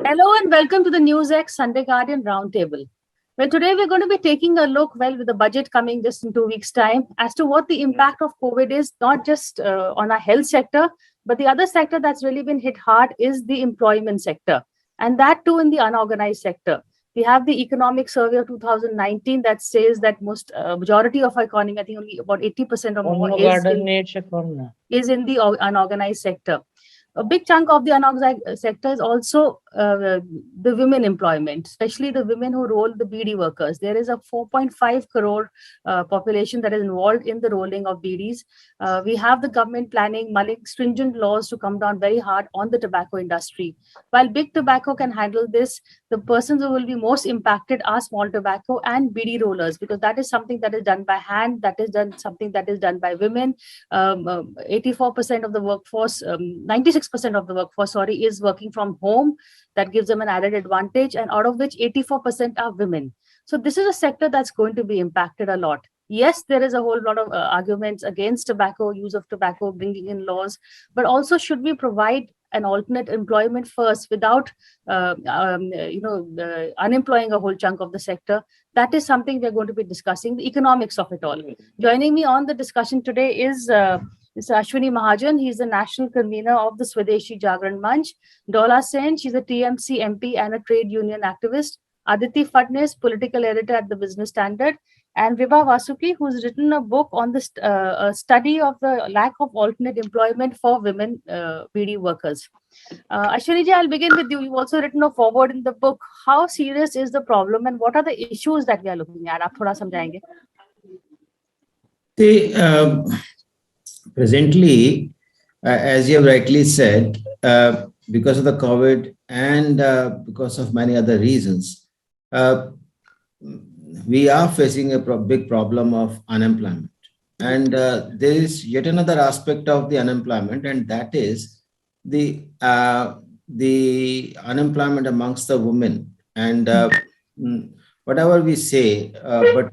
Hello and welcome to the NewsX Sunday Guardian Roundtable. Well, today we're going to be taking a look, with the budget coming just in 2 weeks' time, as to what the impact of COVID is, not just on our health sector, but the other sector that's really been hit hard is the employment sector, and that too in the unorganized sector. We have the economic survey of 2019 that says that majority of our economy, I think only about 80% or more, is in the unorganized sector. A big chunk of the unorganized sector is also the women employment, especially the women who roll the Beedi workers. There is a 4.5 crore population that is involved in the rolling of Beedis. We have the government planning, mulling stringent laws to come down very hard on the tobacco industry. While big tobacco can handle this, the persons who will be most impacted are small tobacco and Beedi rollers, because that is something that is done by hand, that is done something that is done by women. 84% of the workforce, 96% of the workforce, is working from home. That gives them an added advantage, and out of which 84% are women. So this is a sector that's going to be impacted a lot. Yes, there is a whole lot of arguments against tobacco, use of tobacco, bringing in laws, but also should we provide an alternate employment first without, unemploying a whole chunk of the sector? That is something we're going to be discussing, the economics of it all. Joining me on the discussion today is Mr. Ashwini Mahajan. He's the national convener of the Swadeshi Jagran Manch. Dola Sen, she's a TMC MP and a trade union activist. Aditi Fadnis, political editor at the Business Standard. And Vibha Vasuki, who's written a book on the study of the lack of alternate employment for women BD workers. Ashwini ji, I'll begin with you. You've also written a foreword in the book. How serious is the problem and what are the issues that we are looking at? आप थोड़ा समझाएंगे? Presently, as you have rightly said, because of the COVID and because of many other reasons, we are facing a big problem of unemployment. And there is yet another aspect of the unemployment, and that is the unemployment amongst the women. And whatever we say, but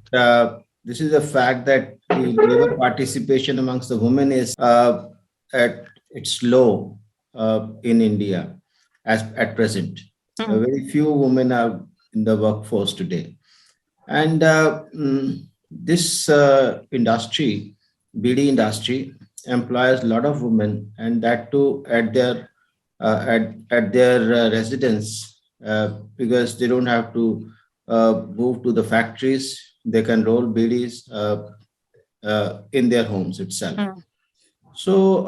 this is a fact that the labor participation amongst the women is at its low in India at present. Very few women are in the workforce today. And this industry, BD industry, employs a lot of women, and that too at their residence, because they don't have to move to the factories. They can roll BDs in their homes itself. So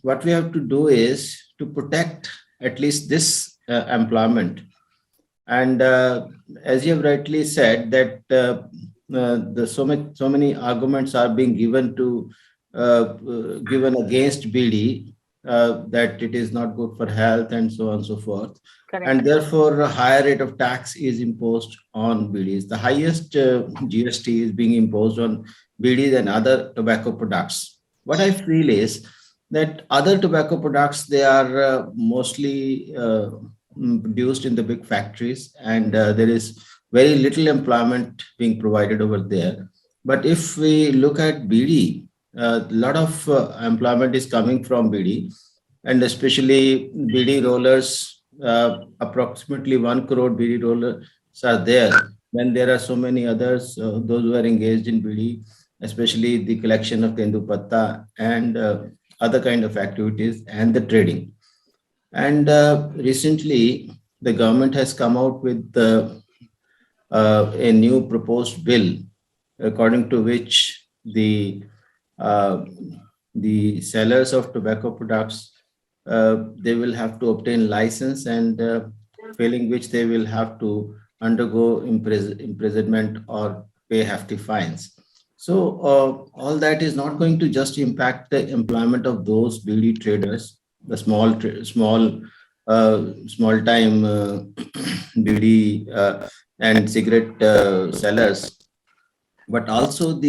what we have to do is to protect at least this employment. And as you have rightly said, that so many arguments are being given against BD, that it is not good for health and so on and so forth. Correct. And therefore a higher rate of tax is imposed on BDs. The highest GST is being imposed on BDs and other tobacco products. What I feel is that other tobacco products, they are mostly produced in the big factories, and there is very little employment being provided over there. But if we look at BD, a lot of employment is coming from BD, and especially BD rollers. Approximately 1 crore BD rollers are there. Then there are so many others, those who are engaged in BD, especially the collection of Tendu Patta and other kind of activities and the trading. And recently, the government has come out with a new proposed bill, according to which the sellers of tobacco products, they will have to obtain license, and failing which they will have to undergo imprisonment or pay hefty fines. So all that is not going to just impact the employment of those BD traders, the small time BD and cigarette sellers, but also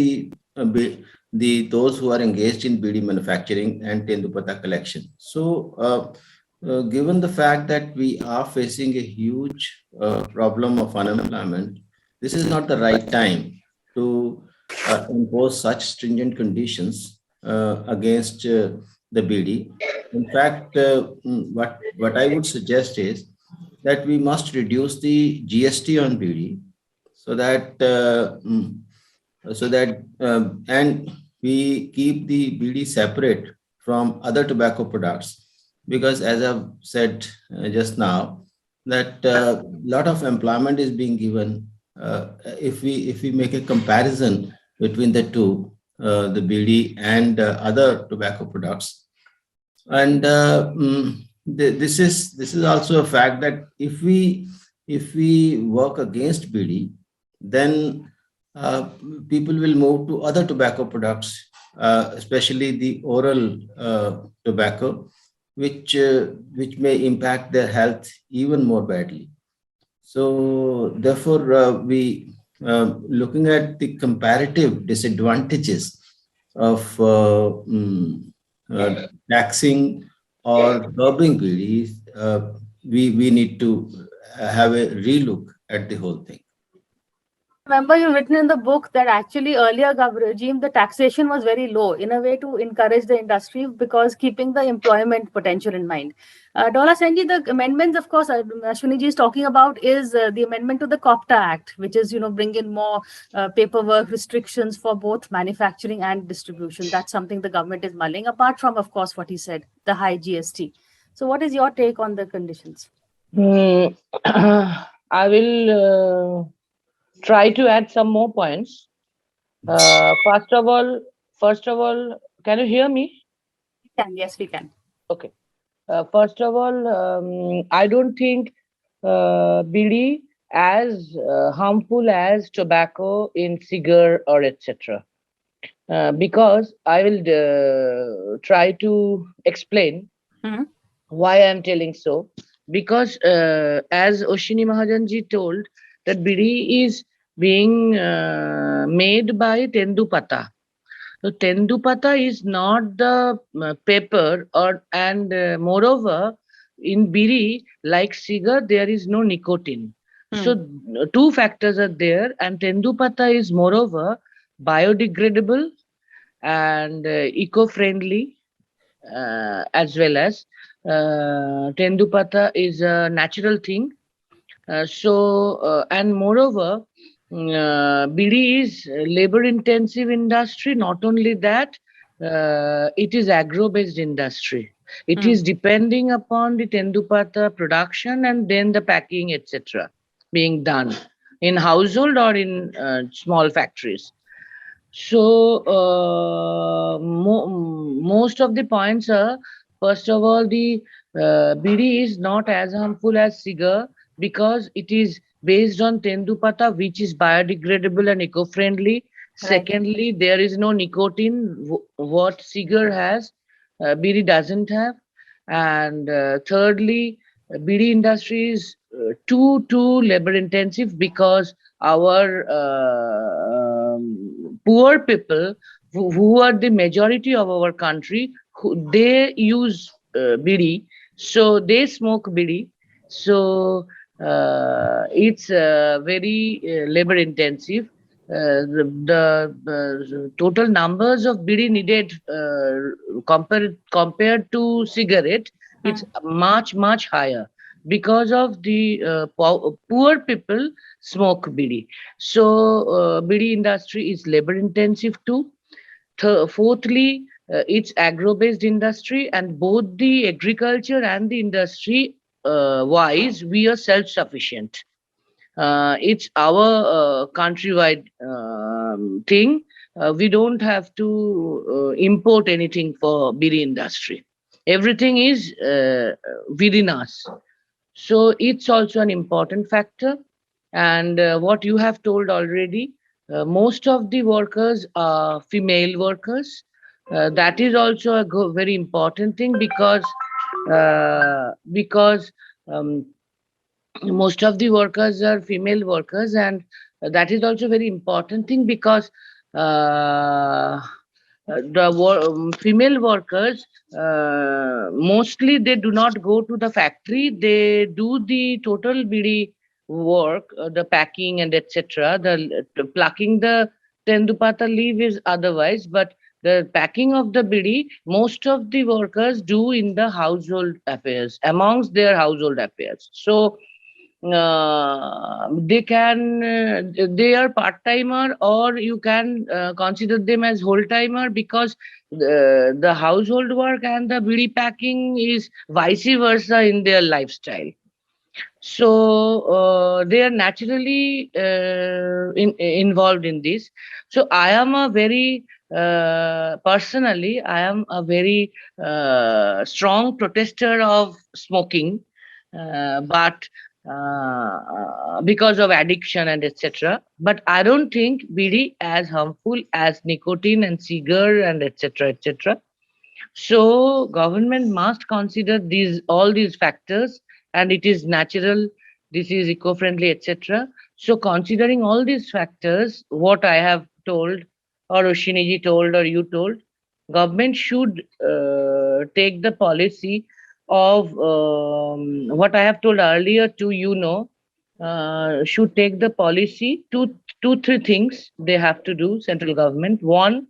those who are engaged in BD manufacturing and Tendupata collection. So given the fact that we are facing a huge problem of unemployment, this is not the right time to impose such stringent conditions against the BD. In fact, what I would suggest is that we must reduce the GST on BD so that and we keep the BD separate from other tobacco products, because as I've said just now, that a lot of employment is being given if we make a comparison between the two, the BD and other tobacco products. And this is also a fact that if we work against BD, then uh, people will move to other tobacco products, especially the oral tobacco, which may impact their health even more badly. So therefore, we looking at the comparative disadvantages of taxing or curbing BDs, we need to have a relook at the whole thing. Remember, you've written in the book that actually earlier regime, the taxation was very low in a way to encourage the industry because keeping the employment potential in mind. Dola Senji, the amendments, of course, Ashwini ji is talking about is the amendment to the COPTA Act, which is, bring in more paperwork restrictions for both manufacturing and distribution. That's something the government is mulling, apart from, of course, what he said, the high GST. So what is your take on the conditions? I will try to add some more points. First of all, can you hear me? Yes, we can. Okay. First of all, I don't think Beedi as harmful as tobacco in cigar or etc. Because I will try to explain why I am telling so. Because as Oshini Mahajanji told, that Beedi is being made by Tendupata. So Tendupata is not the paper, and moreover, in Beedi, like cigar, there is no nicotine. So two factors are there, and Tendupata is moreover biodegradable and eco-friendly, as well as Tendupata is a natural thing. And moreover, Beedi is labor-intensive industry. Not only that, it is agro-based industry. It is depending upon the Tendupata production and then the packing, etc., being done in household or in small factories. So most of the points are, first of all, the Beedi is not as harmful as cigar because it is based on Tendupata, which is biodegradable and eco-friendly. Right. Secondly, there is no nicotine, what cigar has, Beedi doesn't have. And thirdly, Beedi industry is too labor intensive because our poor people who are the majority of our country, they use Beedi, so they smoke Beedi. So it's very labor intensive. The total numbers of Beedi needed compared to cigarette, it's much higher because of the poor people smoke Beedi. So Beedi industry is labor intensive too. Fourthly, it's agro-based industry, and both the agriculture and the industry wise, we are self-sufficient. It's our countrywide thing. We don't have to import anything for Beedi industry. Everything is within us. So it's also an important factor. And what you have told already, most of the workers are female workers. That is also a very important thing because most of the workers are female workers, and that is also very important thing because female workers mostly they do not go to the factory, they do the total Beedi work, the packing and etc. The plucking the Tendupata leaf is otherwise, but the packing of the bidi, most of the workers do in the household affairs, amongst their household affairs. So they are part-timer, or you can consider them as whole-timer, because the household work and the bidi packing is vice versa in their lifestyle. So they are naturally involved in this. So I am a very personally, I am a very strong protester of smoking, but because of addiction and etc. But I don't think bidi as harmful as nicotine and cigar and etc. etc. So government must consider all these factors, and it is natural, this is eco-friendly, etc. So considering all these factors, what I have told, or Oshiniji told, or you told, government should take the policy of what I have told earlier to should take the policy three things they have to do, central government. One,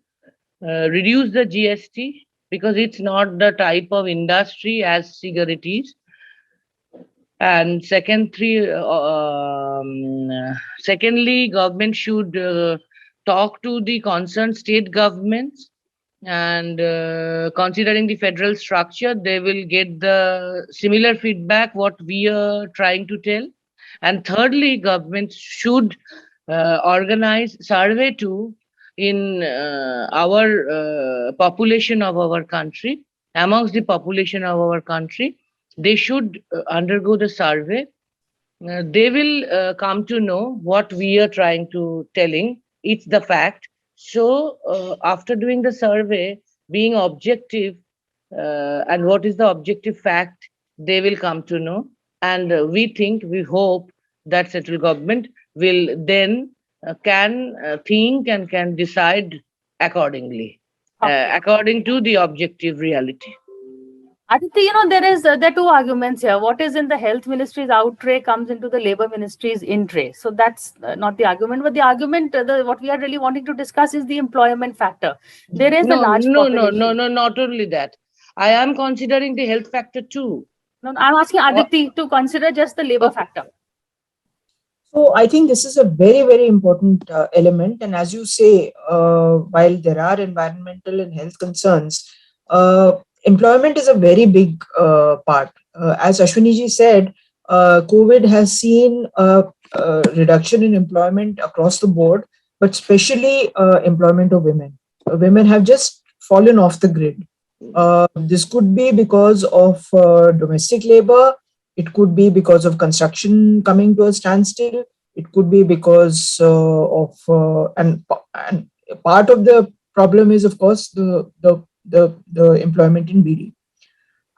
reduce the GST, because it's not the type of industry as cigarette is. And secondly, government should talk to the concerned state governments, and considering the federal structure, they will get the similar feedback what we are trying to tell. And thirdly, government should organize survey too in our population of our country, amongst the population of our country. They should undergo the survey. They will come to know what we are trying to telling. It's the fact. So after doing the survey, being objective, and what is the objective fact, they will come to know. And we hope that central government will then can think and can decide accordingly, according to the objective reality. Aditi, there are two arguments here. What is in the health ministry's out tray comes into the labor ministry's in tray. So that's not the argument, but the argument, what we are really wanting to discuss is the employment factor. There is a large population. No, not only that. I am considering the health factor too. No, I'm asking Aditi to consider just the labor factor. So I think this is a very, very important element. And as you say, while there are environmental and health concerns, employment is a very big part. As Ashwiniji said, COVID has seen a reduction in employment across the board, but especially employment of women. Women have just fallen off the grid. This could be because of domestic labor. It could be because of construction coming to a standstill. It could be because and part of the problem is, of course, the employment in Beedi.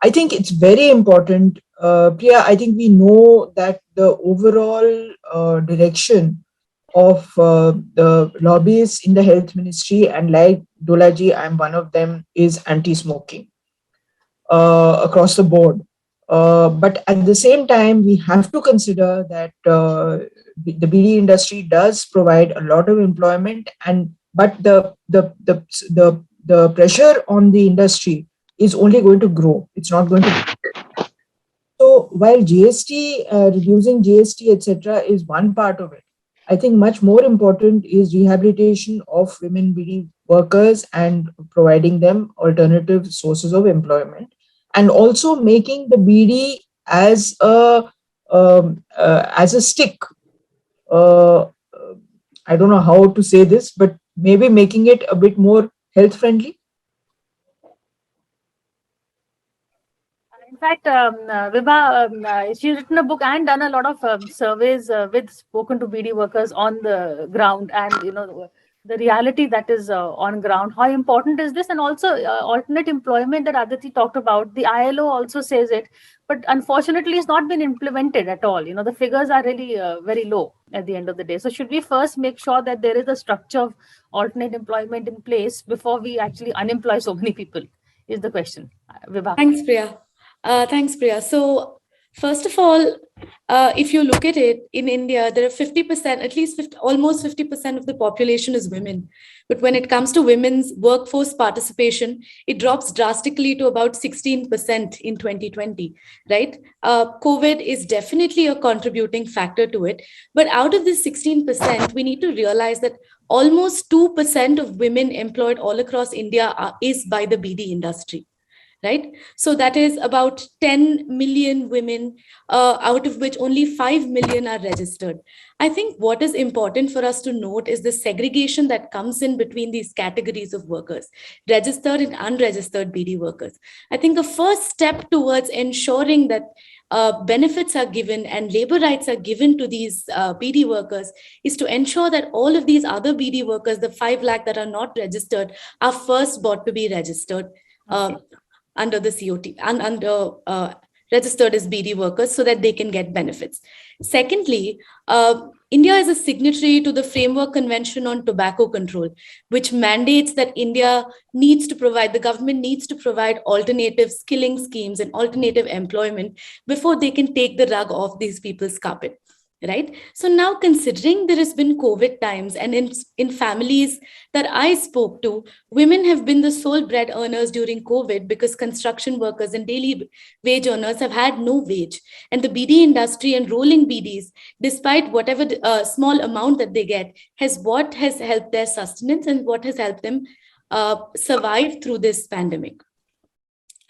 I think it's very important. Priya, I think we know that the overall direction of the lobbyists in the health ministry, and like Dolaji, I'm one of them, is anti-smoking across the board. But at the same time, we have to consider that the Beedi industry does provide a lot of employment, but the pressure on the industry is only going to grow. It's not going to. So while GST, reducing GST, etc., is one part of it, I think much more important is rehabilitation of women Beedi workers and providing them alternative sources of employment, and also making the Beedi as a stick. I don't know how to say this, but maybe making it a bit more health friendly. In fact, Vibha, she's written a book and done a lot of surveys with spoken to Beedi workers on the ground, and the reality that is on ground. How important is this? And also alternate employment that Aditi talked about. The ILO also says it, but unfortunately, it's not been implemented at all. The figures are really very low at the end of the day. So should we first make sure that there is a structure of alternate employment in place before we actually unemploy so many people? Is the question, Vibha. Thanks, Priya. So First of all, if you look at it, in India, there are 50%, at least 50, almost 50% of the population is women. But when it comes to women's workforce participation, it drops drastically to about 16% in 2020, right? COVID is definitely a contributing factor to it. But out of this 16%, we need to realize that almost 2% of women employed all across India is by the BD industry, right? So that is about 10 million women, out of which only 5 million are registered. I think what is important for us to note is the segregation that comes in between these categories of workers, registered and unregistered BD workers. I think the first step towards ensuring that benefits are given and labor rights are given to these BD workers is to ensure that all of these other BD workers, the 5 lakh that are not registered, are first brought to be registered. Under the COT and under registered as BD workers so that they can get benefits. Secondly, India is a signatory to the Framework Convention on Tobacco Control, which mandates that India needs to provide, the government needs to provide alternative skilling schemes and alternative employment before they can take the rug off these people's carpet. Right. So now, considering there has been COVID times, and in families that I spoke to, women have been the sole bread earners during COVID because construction workers and daily wage earners have had no wage. And the BD industry and rolling BDs, despite whatever small amount that they get, has what has helped their sustenance and what has helped them survive through this pandemic.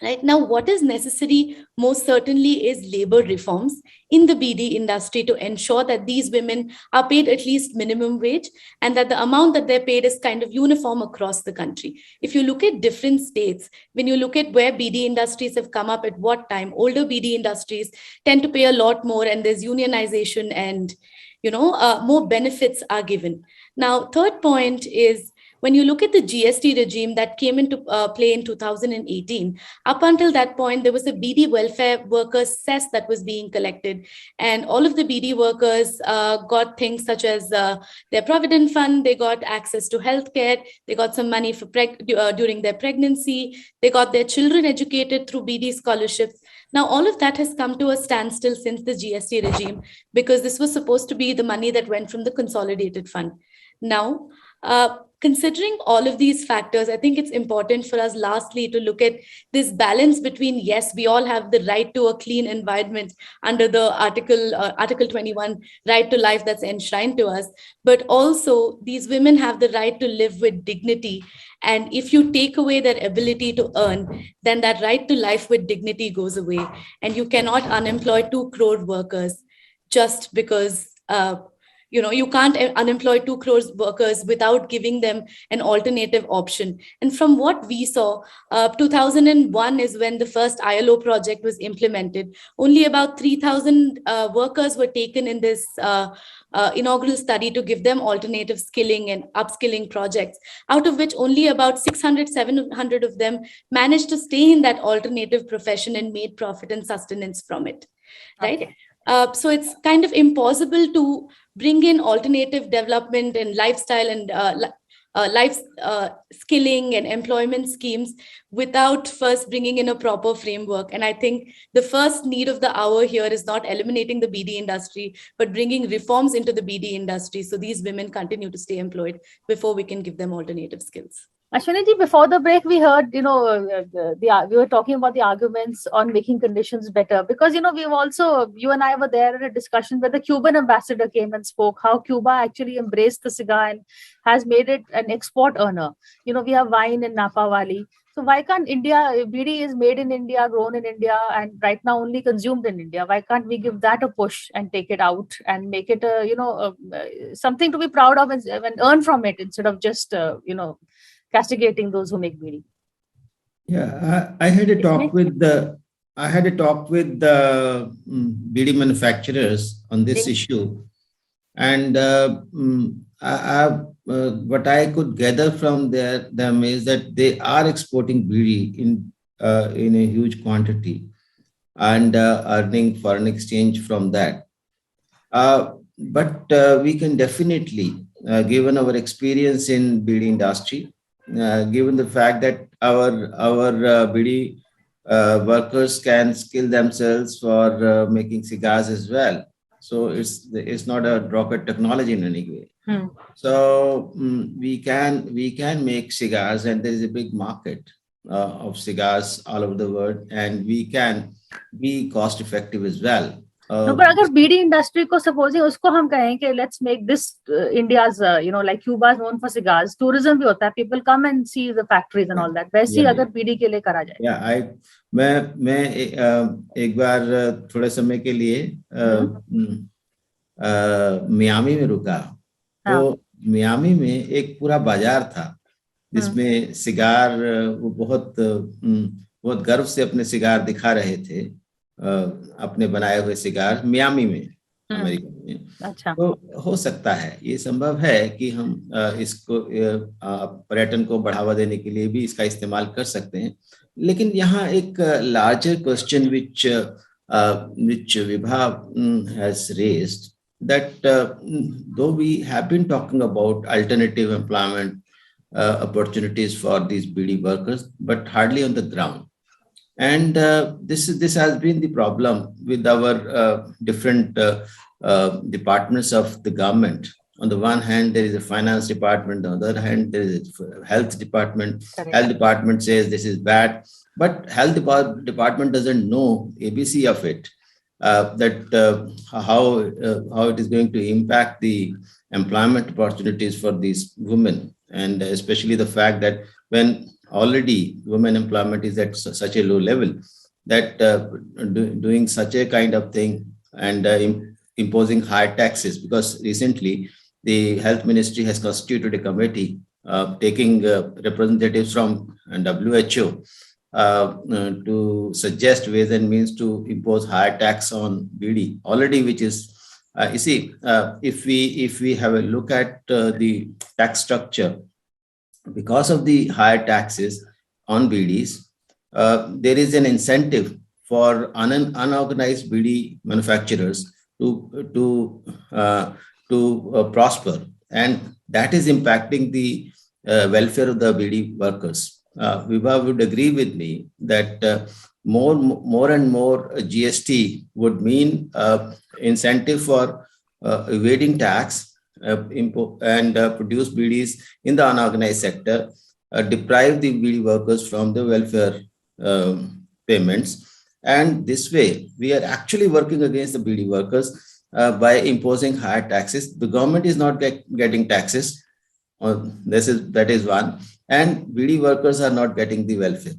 Right now, what is necessary most certainly is labor reforms in the BD industry to ensure that these women are paid at least minimum wage and that the amount that they're paid is kind of uniform across the country. If you look at different states, when you look at where BD industries have come up at what time, older BD industries tend to pay a lot more and there's unionization and, more benefits are given. Now, third point is, when you look at the GST regime that came into play in 2018, up until that point, there was a BD welfare workers cess that was being collected. And all of the BD workers got things such as their provident fund, they got access to healthcare, they got some money for during their pregnancy, they got their children educated through BD scholarships. Now, all of that has come to a standstill since the GST regime because this was supposed to be the money that went from the consolidated fund. Now, considering all of these factors, I think it's important for us lastly to look at this balance between, yes, we all have the right to a clean environment under the Article 21 right to life that's enshrined to us, but also these women have the right to live with dignity. And if you take away their ability to earn, then that right to life with dignity goes away. And you cannot unemploy 2 crore workers just because you can't unemploy 2 crore workers without giving them an alternative option. And from what we saw, 2001 is when the first ILO project was implemented. Only about 3,000 workers were taken in this inaugural study to give them alternative skilling and upskilling projects, out of which only about 600, 700 of them managed to stay in that alternative profession and made profit and sustenance from it. Right. Okay. So it's kind of impossible to bring in alternative development and lifestyle and skilling and employment schemes without first bringing in a proper framework. And I think the first need of the hour here is not eliminating the BD industry, but bringing reforms into the BD industry so these women continue to stay employed before we can give them alternative skills. Ashwini ji, before the break, we heard, we were talking about the arguments on making conditions better because, you and I were there in a discussion where the Cuban ambassador came and spoke how Cuba actually embraced the cigar and has made it an export earner. We have wine in Napa Valley. So why can't India, BD is made in India, grown in India, and right now only consumed in India. Why can't we give that a push and take it out and make it, something to be proud of and earn from it instead of just, castigating those who make BD? Yeah, I had a talk with the BD manufacturers on this issue, and what I could gather from them is that they are exporting BD in a huge quantity and earning foreign exchange from that. But we can definitely, given our experience in BD industry, given the fact that our BD workers can skill themselves for making cigars as well. So it's not a rocket technology in any way. So we can make cigars, and there is a big market of cigars all over the world, and we can be cost effective as well. No, but अगर बीड़ी industry को supposing उसको हम कहें कि let's make this India's like Cuba is known for cigars, tourism भी होता है, people come and see the factories and all that, वैसे ही अगर बीड़ी के लिए करा जाए. मैं एक बार थोड़े समय के लिए मियामी में रुका. तो मियामी में एक पूरा बाजार था जिसमें सिगार, वो बहुत गर्व से अपने सिगार दिखा रहे थे, अपने बनाए हुए सिगार मियामी में, अमेरिका में. अच्छा. तो हो सकता है, ये संभव है कि हम इसको पर्यटन को बढ़ावा देने के लिए भी इसका इस्तेमाल कर सकते हैं. लेकिन यहाँ एक larger question which Vibha has raised, that though we have been talking about alternative employment opportunities for these BD workers, but hardly on the ground. And this has been the problem with our different departments of the government. On the one hand, there is a finance department. On the other hand, there is a health department. Correct. Health department says this is bad, but health department doesn't know ABC of it. How it is going to impact the employment opportunities for these women, and especially the fact that when already women employment is at such a low level, that doing such a kind of thing and imposing high taxes, because recently the health ministry has constituted a committee taking representatives from WHO to suggest ways and means to impose higher tax on BD already, which is you see, if we have a look at the tax structure, because of the higher taxes on BDs, there is an incentive for unorganized BD manufacturers to prosper, and that is impacting the welfare of the BD workers. Vibha would agree with me that more and more GST would mean incentive for evading tax and produce BDs in the unorganized sector, deprive the BD workers from the welfare payments. And this way, we are actually working against the BD workers by imposing higher taxes. The government is not getting taxes. That is one. And BD workers are not getting the welfare.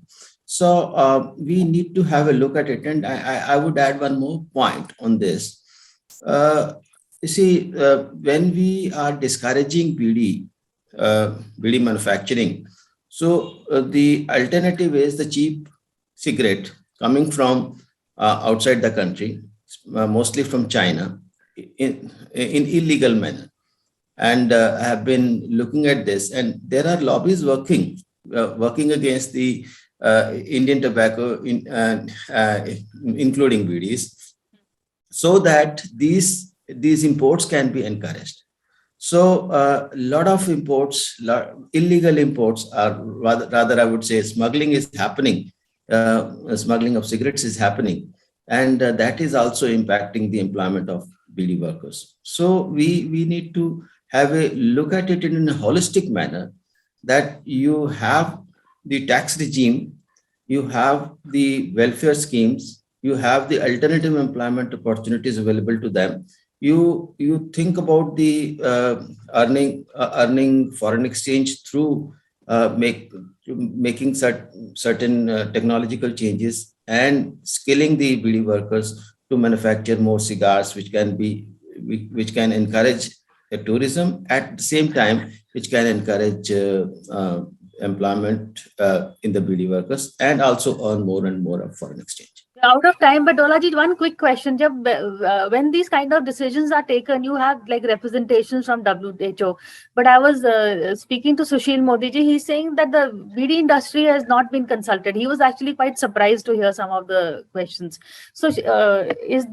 So we need to have a look at it. And I would add one more point on this. You see, when we are discouraging BD manufacturing, so the alternative is the cheap cigarette coming from outside the country, mostly from China, in illegal manner. And I have been looking at this, and there are lobbies working against the Indian tobacco, including BDs, so that these imports can be encouraged. So a lot of illegal imports are rather I would say smuggling is happening. Smuggling of cigarettes is happening, and that is also impacting the employment of BD workers. So we need to have a look at it in a holistic manner, that you have the tax regime, you have the welfare schemes, you have the alternative employment opportunities available to them. You think about the earning foreign exchange through making certain technological changes and skilling the BD workers to manufacture more cigars, which can encourage tourism, at the same time which can encourage employment in the BD workers, and also earn more and more of foreign exchange. Out of time, but Dolaji, one quick question. When these kind of decisions are taken, you have like representations from WHO. But I was speaking to Sushil Modi ji. He's saying that the BD industry has not been consulted. He was actually quite surprised to hear some of the questions. So is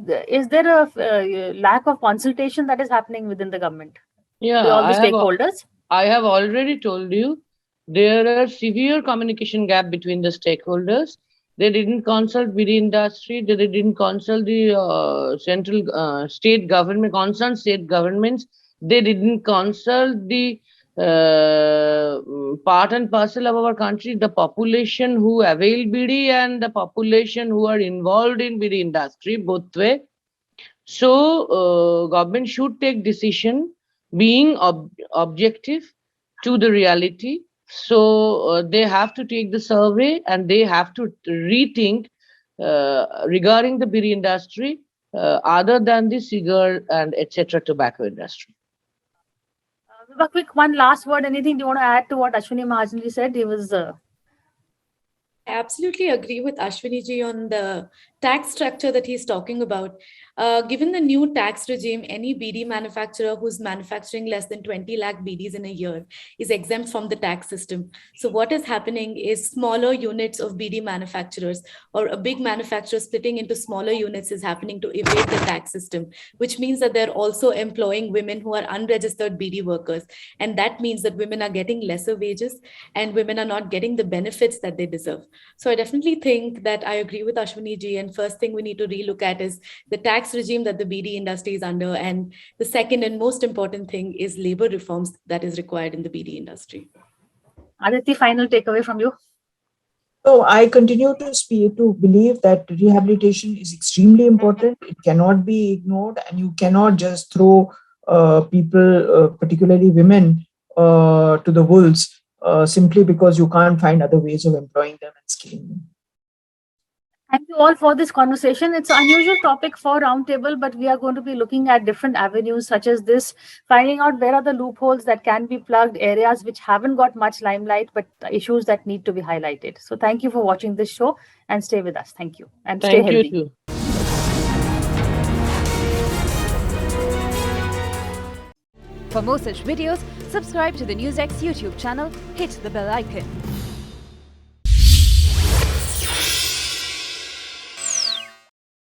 there a lack of consultation that is happening within the government? Yeah, with all the stakeholders? I have already told you there are severe communication gap between the stakeholders. They didn't consult Beedi industry. They didn't consult the state government, concerned state governments. They didn't consult the part and parcel of our country, the population who avail Beedi and the population who are involved in Beedi industry, both way. So government should take decision being objective to the reality. So they have to take the survey and they have to rethink regarding the Beedi industry other than the cigar and etc. tobacco industry. A quick one last word. Anything you want to add to what Ashwini Mahajanji said? He was. I absolutely agree with Ashwini ji on the tax structure that he's talking about. Given the new tax regime, any Beedi manufacturer who's manufacturing less than 20 lakh Beedis in a year is exempt from the tax system. So what is happening is smaller units of Beedi manufacturers or a big manufacturer splitting into smaller units is happening to evade the tax system, which means that they're also employing women who are unregistered Beedi workers. And that means that women are getting lesser wages and women are not getting the benefits that they deserve. So I definitely think that I agree with Ashwini ji. And first thing we need to relook at is the tax regime that the Beedi industry is under. And the second and most important thing is labor reforms that is required in the Beedi industry. Aditi, final takeaway from you? So I continue to believe that rehabilitation is extremely important. It cannot be ignored, and you cannot just throw people, particularly women, to the wolves simply because you can't find other ways of employing them and skilling them. Thank you all for this conversation. It's an unusual topic for Roundtable, but we are going to be looking at different avenues such as this, finding out where are the loopholes that can be plugged, areas which haven't got much limelight, but issues that need to be highlighted. So thank you for watching this show and stay with us. Thank you. And stay healthy. Thank you too. For more such videos, subscribe to the NewsX YouTube channel, hit the bell icon.